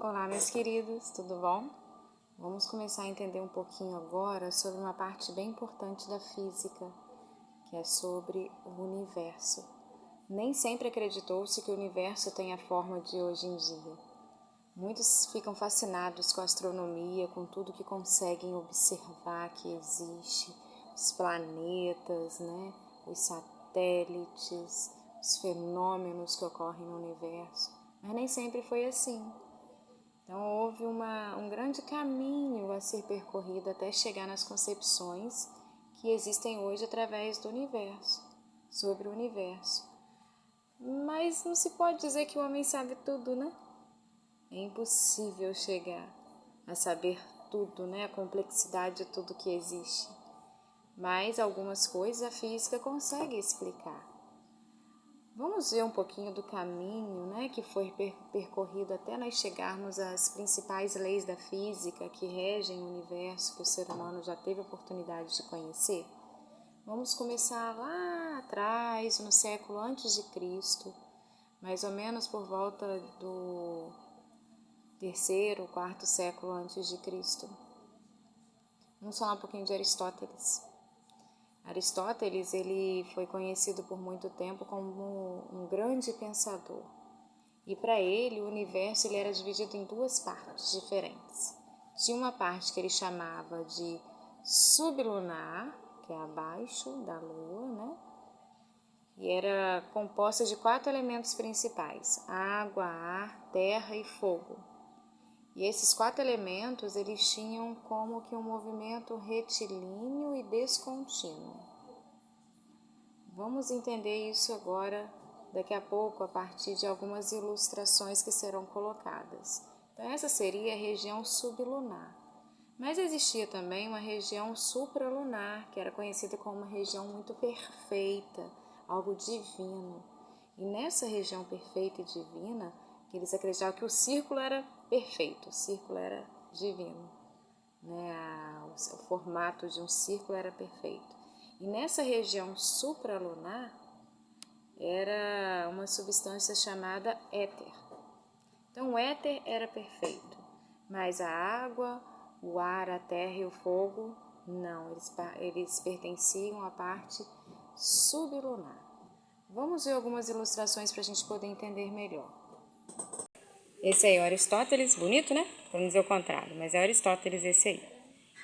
Olá, meus queridos, tudo bom? Vamos começar a entender um pouquinho agora sobre uma parte bem importante da física, que é sobre o universo. Nem sempre acreditou-se que o universo tem a forma de hoje em dia. Muitos ficam fascinados com a astronomia, com tudo que conseguem observar que existe, os planetas, os satélites, os fenômenos que ocorrem no universo. Mas nem sempre foi assim. Então houve um grande caminho a ser percorrido até chegar nas concepções que existem hoje através do universo, sobre o universo. Mas não se pode dizer que o homem sabe tudo, né? É impossível chegar a saber tudo, a complexidade de tudo que existe. Mas algumas coisas a física consegue explicar. Vamos ver um pouquinho do caminho, que foi percorrido até nós chegarmos às principais leis da física que regem o universo, que o ser humano já teve a oportunidade de conhecer. Vamos começar lá atrás, no século antes de Cristo, mais ou menos por volta do terceiro, quarto século antes de Cristo. Vamos falar um pouquinho de Aristóteles. Aristóteles ele foi conhecido por muito tempo como um grande pensador. E para ele, o universo ele era dividido em duas partes diferentes. Tinha uma parte que ele chamava de sublunar, que é abaixo da Lua, E era composta de 4 elementos principais: água, ar, terra e fogo. E esses 4 elementos, eles tinham como que um movimento retilíneo e descontínuo. Vamos entender isso agora, daqui a pouco, a partir de algumas ilustrações que serão colocadas. Então, essa seria a região sublunar. Mas existia também uma região supralunar, que era conhecida como uma região muito perfeita, algo divino. E nessa região perfeita e divina, eles acreditavam que o círculo era perfeito, o círculo era divino. O formato de um círculo era perfeito. E nessa região supralunar era uma substância chamada éter. Então o éter era perfeito, mas a água, o ar, a terra e o fogo, não, eles pertenciam à parte sublunar. Vamos ver algumas ilustrações para a gente poder entender melhor. Esse aí é Aristóteles, bonito, né? Vamos dizer o contrário, mas é Aristóteles esse aí.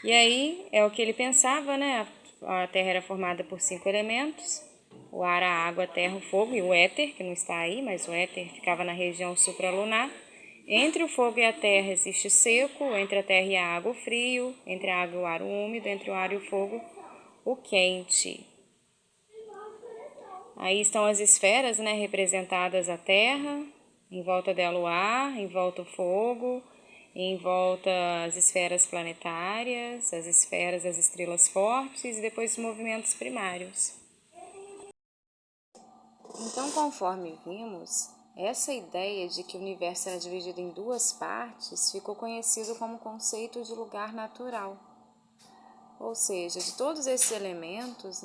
E aí é o que ele pensava, A Terra era formada por 5 elementos: o ar, a água, a terra, o fogo e o éter, que não está aí, mas o éter ficava na região supralunar. Entre o fogo e a terra existe o seco, entre a terra e a água o frio, entre a água e o ar o úmido, entre o ar e o fogo o quente. Aí estão as esferas, representadas a terra, em volta dela o ar, em volta o fogo, em volta as esferas planetárias, as esferas das estrelas fortes e depois os movimentos primários. Então, conforme vimos, essa ideia de que o universo era dividido em duas partes ficou conhecido como conceito de lugar natural. Ou seja, de todos esses elementos,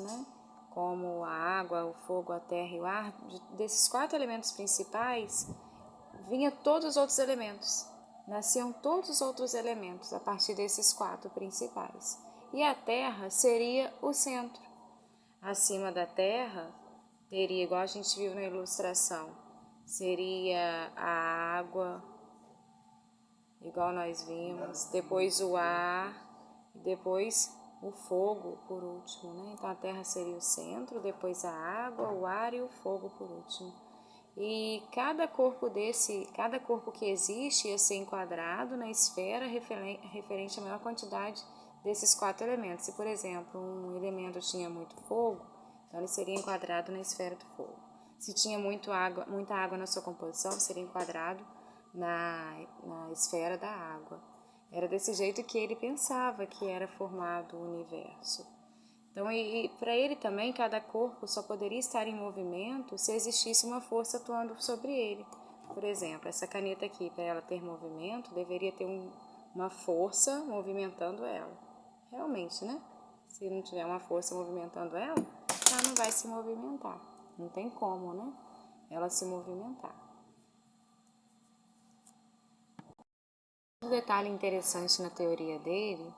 como a água, o fogo, a terra e o ar, desses 4 elementos principais, vinha todos os outros elementos. Nasciam todos os outros elementos a partir desses 4 principais. E a terra seria o centro. Acima da terra, teria, igual a gente viu na ilustração, seria a água, igual nós vimos, depois o ar, e depois o fogo por último, Então a terra seria o centro, depois a água, o ar e o fogo por último. E cada corpo que existe ia ser enquadrado na esfera referente à maior quantidade desses 4 elementos. Se, por exemplo, um elemento tinha muito fogo, então ele seria enquadrado na esfera do fogo. Se tinha muita água na sua composição, seria enquadrado na esfera da água. Era desse jeito que ele pensava que era formado o universo. Então, para ele também, cada corpo só poderia estar em movimento se existisse uma força atuando sobre ele. Por exemplo, essa caneta aqui, para ela ter movimento, deveria ter uma força movimentando ela. Realmente, Se não tiver uma força movimentando ela, ela não vai se movimentar. Não tem como, ela se movimentar. Um detalhe interessante na teoria dele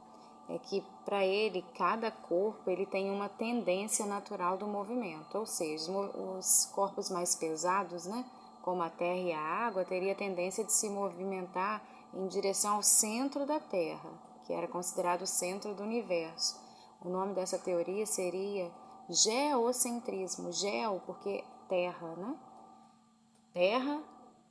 é que, para ele, cada corpo ele tem uma tendência natural do movimento, ou seja, os corpos mais pesados, né, como a Terra e a água, teria a tendência de se movimentar em direção ao centro da Terra, que era considerado o centro do universo. O nome dessa teoria seria geocentrismo, geo porque terra, né? Terra,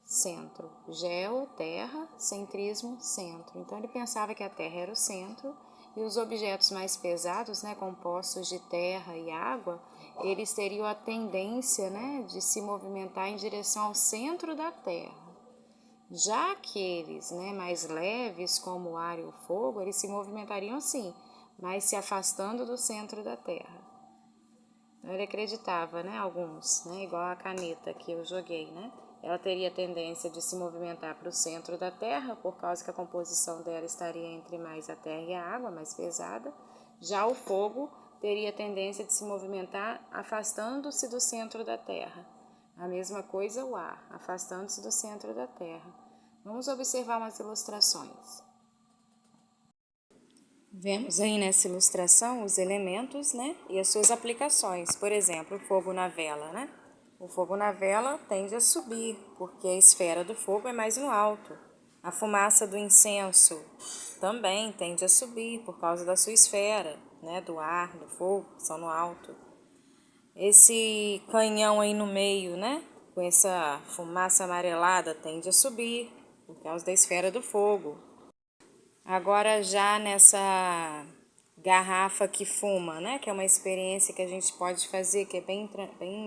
centro. Geo, terra, centrismo, centro. Então ele pensava que a Terra era o centro e os objetos mais pesados, né, compostos de terra e água, eles teriam a tendência, né, de se movimentar em direção ao centro da Terra. Já aqueles, né, mais leves, como o ar e o fogo, eles se movimentariam sim, mas se afastando do centro da Terra. Então ele acreditava, né, alguns, né, igual a caneta que eu joguei, né, ela teria tendência de se movimentar para o centro da Terra, por causa que a composição dela estaria entre mais a terra e a água, mais pesada. Já o fogo teria tendência de se movimentar afastando-se do centro da Terra. A mesma coisa o ar, afastando-se do centro da Terra. Vamos observar umas ilustrações. Vemos aí nessa ilustração os elementos, né, e as suas aplicações. Por exemplo, o fogo na vela, né? O fogo na vela tende a subir, porque a esfera do fogo é mais no alto. A fumaça do incenso também tende a subir, por causa da sua esfera, né, do ar, do fogo, que são no alto. Esse canhão aí no meio, né, com essa fumaça amarelada, tende a subir, por causa da esfera do fogo. Agora já nessa garrafa que fuma, né? Que é uma experiência que a gente pode fazer, que é bem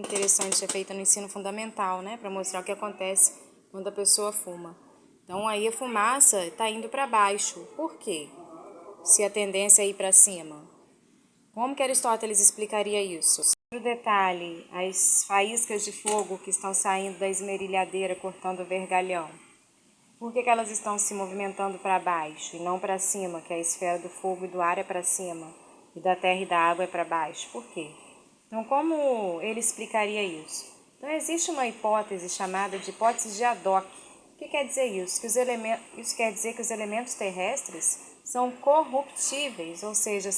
interessante ser feita no ensino fundamental, né? Para mostrar o que acontece quando a pessoa fuma. Então aí a fumaça está indo para baixo. Por quê? Se a tendência é ir para cima. Como que Aristóteles explicaria isso? Outro detalhe, as faíscas de fogo que estão saindo da esmerilhadeira cortando o vergalhão. Por que elas estão se movimentando para baixo e não para cima, que a esfera do fogo e do ar é para cima e da terra e da água é para baixo? Por quê? Então, como ele explicaria isso? Então, existe uma hipótese chamada de hipótese de Haddock. O que quer dizer isso? Isso quer dizer que os elementos terrestres são corruptíveis, ou seja,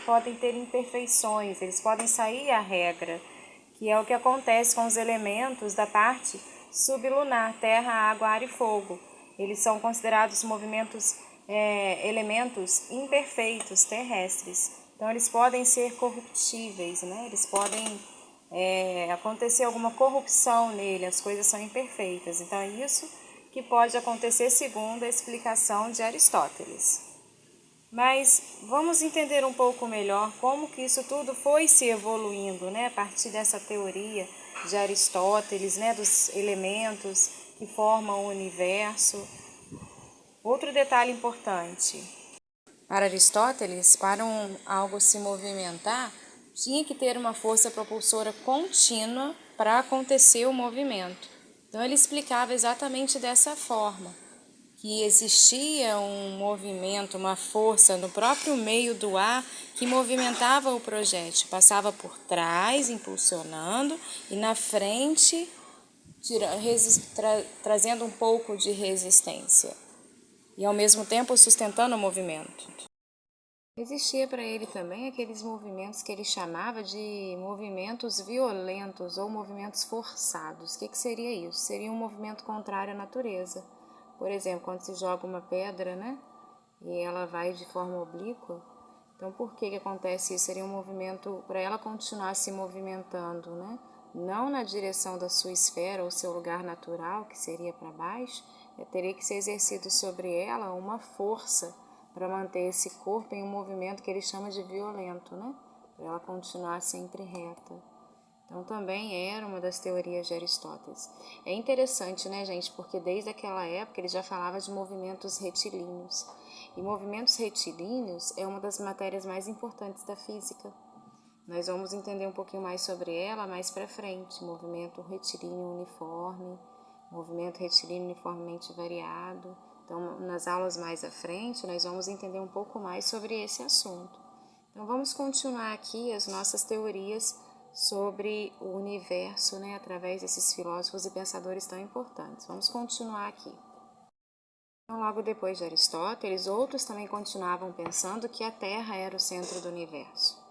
podem ter imperfeições, eles podem sair à regra, que é o que acontece com os elementos da parte sublunar, terra, água, ar e fogo. Eles são considerados elementos imperfeitos terrestres. Então, eles podem ser corruptíveis, né? Eles podem acontecer alguma corrupção nele, as coisas são imperfeitas. Então, é isso que pode acontecer segundo a explicação de Aristóteles. Mas vamos entender um pouco melhor como que isso tudo foi se evoluindo, né? A partir dessa teoria de Aristóteles, né? Dos elementos que formam o universo. Outro detalhe importante. Para Aristóteles, para algo se movimentar, tinha que ter uma força propulsora contínua para acontecer o movimento. Então ele explicava exatamente dessa forma, que existia um movimento, uma força no próprio meio do ar que movimentava o projétil, passava por trás, impulsionando, e na frente, trazendo um pouco de resistência, e ao mesmo tempo sustentando o movimento. Existia para ele também aqueles movimentos que ele chamava de movimentos violentos ou movimentos forçados. O que seria isso? Seria um movimento contrário à natureza. Por exemplo, quando se joga uma pedra, né, e ela vai de forma oblíqua, então por que acontece isso? Seria um movimento para ela continuar se movimentando, né, não na direção da sua esfera ou seu lugar natural, que seria para baixo, teria que ser exercido sobre ela uma força para manter esse corpo em um movimento que ele chama de violento, né, para ela continuar sempre reta. Então, também era uma das teorias de Aristóteles. É interessante, né, gente, porque desde aquela época ele já falava de movimentos retilíneos. E movimentos retilíneos é uma das matérias mais importantes da física. Nós vamos entender um pouquinho mais sobre ela mais para frente. Movimento retilíneo uniforme, movimento retilíneo uniformemente variado. Então, nas aulas mais à frente, nós vamos entender um pouco mais sobre esse assunto. Então, vamos continuar aqui as nossas teorias sobre o universo, né, através desses filósofos e pensadores tão importantes. Vamos continuar aqui. Então, logo depois de Aristóteles, outros também continuavam pensando que a Terra era o centro do universo.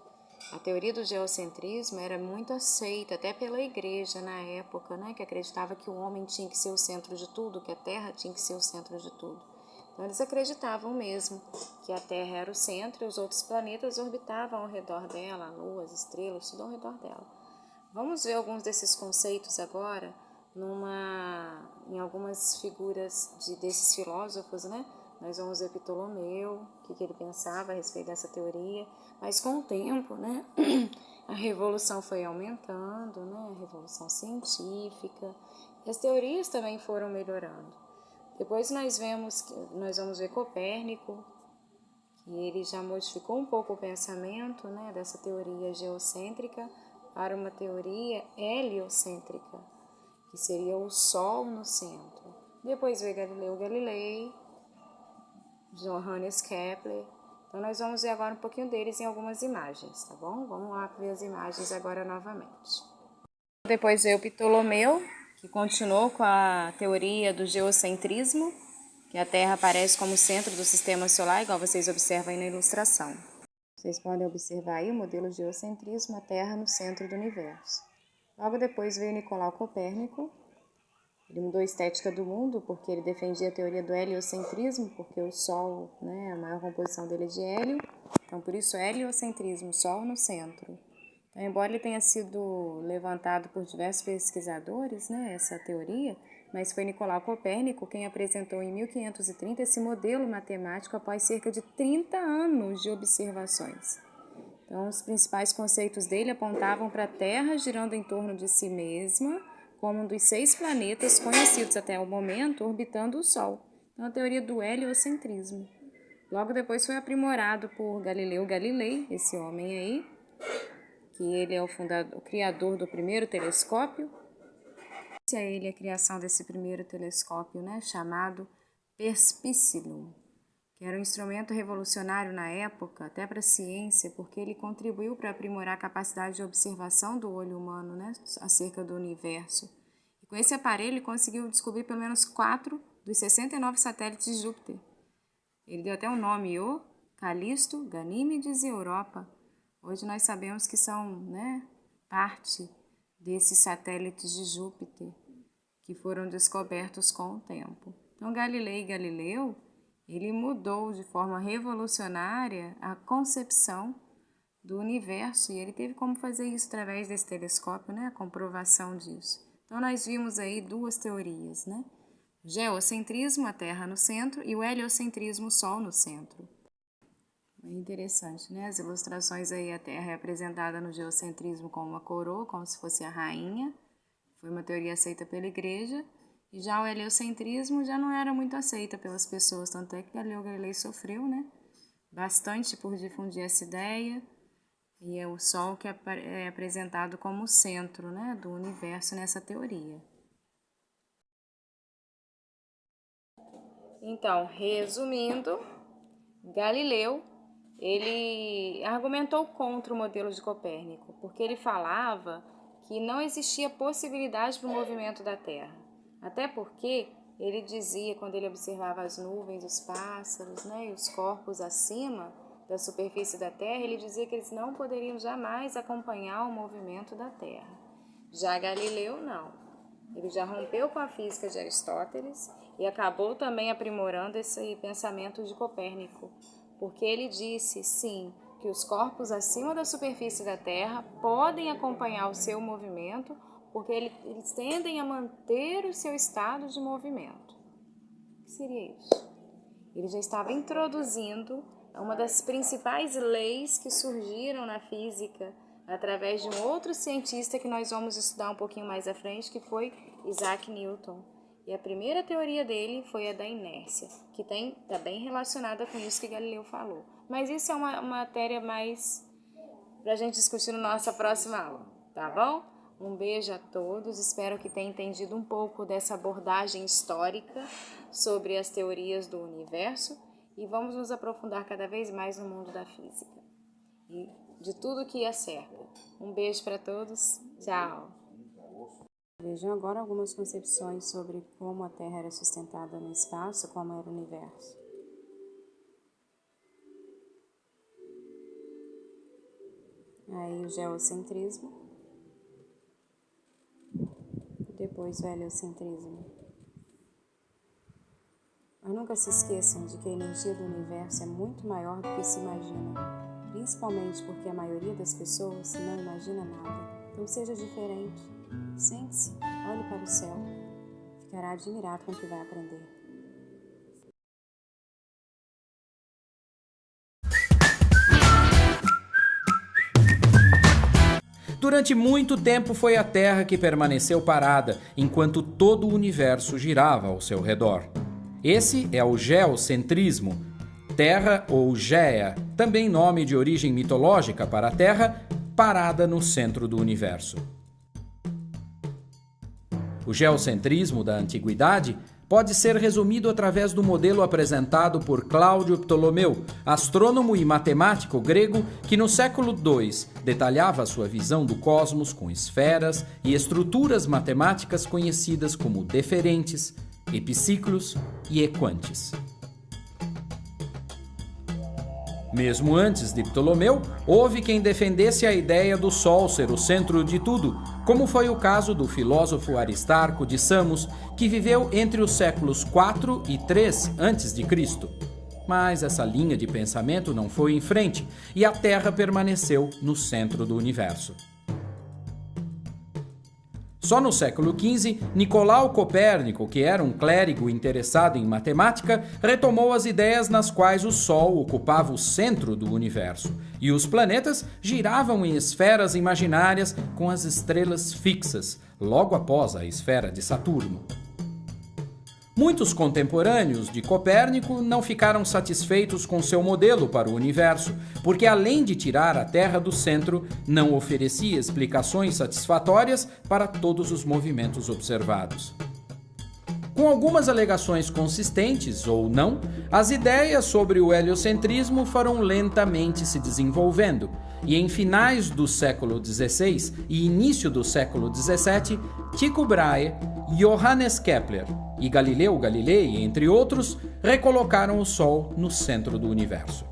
A teoria do geocentrismo era muito aceita até pela igreja na época, né, que acreditava que o homem tinha que ser o centro de tudo, que a Terra tinha que ser o centro de tudo. Então eles acreditavam mesmo que a Terra era o centro e os outros planetas orbitavam ao redor dela, a Lua, as estrelas, tudo ao redor dela. Vamos ver alguns desses conceitos agora em algumas figuras desses filósofos, né? Nós vamos ver Ptolomeu, o que ele pensava a respeito dessa teoria, mas com o tempo, né, a revolução foi aumentando, né, a revolução científica, e as teorias também foram melhorando. Depois nós vamos ver Copérnico, que ele já modificou um pouco o pensamento, né, dessa teoria geocêntrica para uma teoria heliocêntrica, que seria o Sol no centro. Depois veio Galileu Galilei, Johannes Kepler. Então nós vamos ver agora um pouquinho deles em algumas imagens, tá bom? Vamos lá ver as imagens agora novamente. Depois veio Ptolomeu, que continuou com a teoria do geocentrismo, que a Terra aparece como centro do sistema solar, igual vocês observam aí na ilustração. Vocês podem observar aí o modelo geocentrismo, a Terra no centro do universo. Logo depois veio Nicolau Copérnico. Ele mudou a estética do mundo porque ele defendia a teoria do heliocentrismo, porque o Sol, né, a maior composição dele é de hélio, então por isso heliocentrismo, Sol no centro. Então, embora ele tenha sido levantado por diversos pesquisadores, né, essa teoria, mas foi Nicolau Copérnico quem apresentou em 1530 esse modelo matemático após cerca de 30 anos de observações. Então, os principais conceitos dele apontavam para a Terra girando em torno de si mesma, como um dos 6 planetas conhecidos até o momento orbitando o Sol. Então, a teoria do heliocentrismo. Logo depois foi aprimorado por Galileu Galilei, esse homem aí, que ele é o criador do primeiro telescópio. Esse é ele a criação desse primeiro telescópio, né, chamado Perspicillum, que era um instrumento revolucionário na época, até para a ciência, porque ele contribuiu para aprimorar a capacidade de observação do olho humano, né, acerca do universo. E com esse aparelho ele conseguiu descobrir pelo menos 4 dos 69 satélites de Júpiter. Ele deu até um nome, Io, Calisto, Ganímedes e Europa. Hoje nós sabemos que são, né, parte desses satélites de Júpiter que foram descobertos com o tempo. Então Galileu, ele mudou de forma revolucionária a concepção do universo e ele teve como fazer isso através desse telescópio, né, a comprovação disso. Então nós vimos aí 2 teorias, né? O geocentrismo, a Terra no centro, e o heliocentrismo, o Sol no centro. É interessante, né? As ilustrações aí, a Terra é apresentada no geocentrismo como uma coroa, como se fosse a rainha. Foi uma teoria aceita pela igreja. E já o heliocentrismo já não era muito aceita pelas pessoas, tanto é que Galileu Galilei sofreu, né, bastante por difundir essa ideia. E é o Sol que é apresentado como o centro, né, do universo nessa teoria. Então, resumindo, Galileu, ele argumentou contra o modelo de Copérnico, porque ele falava que não existia possibilidade para o movimento da Terra. Até porque ele dizia, quando ele observava as nuvens, os pássaros, né, e os corpos acima da superfície da Terra, ele dizia que eles não poderiam jamais acompanhar o movimento da Terra. Já Galileu, não. Ele já rompeu com a física de Aristóteles e acabou também aprimorando esse pensamento de Copérnico, porque ele disse, sim, que os corpos acima da superfície da Terra podem acompanhar o seu movimento, porque eles tendem a manter o seu estado de movimento. O que seria isso? Ele já estava introduzindo uma das principais leis que surgiram na física através de um outro cientista que nós vamos estudar um pouquinho mais à frente, que foi Isaac Newton. E a primeira teoria dele foi a da inércia, que está bem relacionada com isso que Galileu falou. Mas isso é uma matéria mais para a gente discutir na nossa próxima aula, tá bom? Um beijo a todos, espero que tenham entendido um pouco dessa abordagem histórica sobre as teorias do universo e vamos nos aprofundar cada vez mais no mundo da física e de tudo que é certo. Um beijo para todos, tchau! Vejam agora algumas concepções sobre como a Terra era sustentada no espaço, como era o universo. Aí o geocentrismo, depois o heliocentrismo. Mas nunca se esqueçam de que a energia do universo é muito maior do que se imagina, principalmente porque a maioria das pessoas não imagina nada. Então seja diferente, sente-se, olhe para o céu, ficará admirado com o que vai aprender. Durante muito tempo foi a Terra que permaneceu parada, enquanto todo o universo girava ao seu redor. Esse é o geocentrismo. Terra ou Géa, também nome de origem mitológica para a Terra, parada no centro do universo. O geocentrismo da antiguidade pode ser resumido através do modelo apresentado por Cláudio Ptolomeu, astrônomo e matemático grego que no século II detalhava sua visão do cosmos com esferas e estruturas matemáticas conhecidas como deferentes, epiciclos e equantes. Mesmo antes de Ptolomeu, houve quem defendesse a ideia do Sol ser o centro de tudo, como foi o caso do filósofo Aristarco de Samos, que viveu entre os séculos 4 e 3 a.C. Mas essa linha de pensamento não foi em frente e a Terra permaneceu no centro do universo. Só no século XV, Nicolau Copérnico, que era um clérigo interessado em matemática, retomou as ideias nas quais o Sol ocupava o centro do universo e os planetas giravam em esferas imaginárias com as estrelas fixas, logo após a esfera de Saturno. Muitos contemporâneos de Copérnico não ficaram satisfeitos com seu modelo para o universo, porque além de tirar a Terra do centro, não oferecia explicações satisfatórias para todos os movimentos observados. Com algumas alegações consistentes ou não, as ideias sobre o heliocentrismo foram lentamente se desenvolvendo, e em finais do século XVI e início do século XVII, Tycho Brahe, Johannes Kepler e Galileu Galilei, entre outros, recolocaram o Sol no centro do universo.